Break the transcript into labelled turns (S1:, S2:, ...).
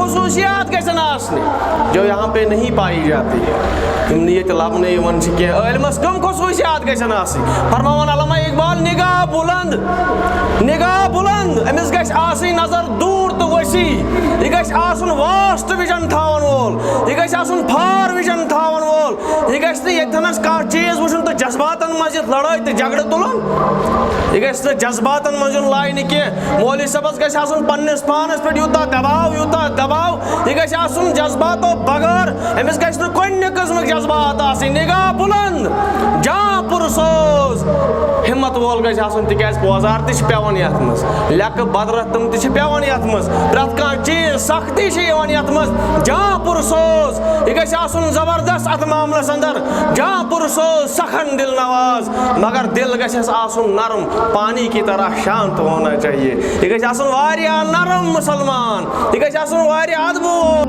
S1: خصوصیات گژھن آسنہِ جو یہاں پہ نہیں پائی جاتی تم نیت لبنے یمن چھ کینٛہہ عالمس کم خصوصیات گژھن آسنہِ فرماوان علامہ اقبال نگاہ بلند أمس گژھِ آسٕنۍ نظر دوٗر تہٕ وسیع یہِ گژھِ آسُن واسٹ وِجن تھاون وول یہِ گژھِ آسُن فار وِجن تھاون وول یہِ گژھِ نہٕ ییٚتھنس کانٛہہ چیٖز وٕچھُن تہٕ جذباتن منٛز یِتھ لڑٲے تہٕ جگڑٕ تُلُن یہِ گژھِ نہٕ جذباتن منٛز یُن لاینہٕ کینٛہہ مولوی صٲبس گژھِ آسُن پننس پانس پٮ۪ٹھ یوٗتاہ دباو یہِ گژھِ آسُن جذباتو بغٲر أمس گژھِ نہٕ کُنہِ قٕسمٕکۍ جذبات آسٕنۍ نگاہ بلند جاں پُرسوز ہمت وول گژھِ آسُن تِکیازِ پوزار تہِ چھِ پیٚوان یتھ منٛز لیٚکہٕ بدرت تِم تہِ چھِ پیٚوان یتھ منٛز پرٛٮ۪تھ کانٛہہ چیٖز سختی چھِ یِوان یتھ منٛز جاں پُرسوز یہِ گژھِ آسُن زبردست اتھ معاملس اندر جاں پُرسوز سخن دل نواز مگر دل گژھٮ۪س آسُن نرم پانی کی طرح شانت ہونا چاہیے یہِ گژھِ آسُن واریاہ نرم مسلمان یہِ گژھِ آسُن واریاہ ادبو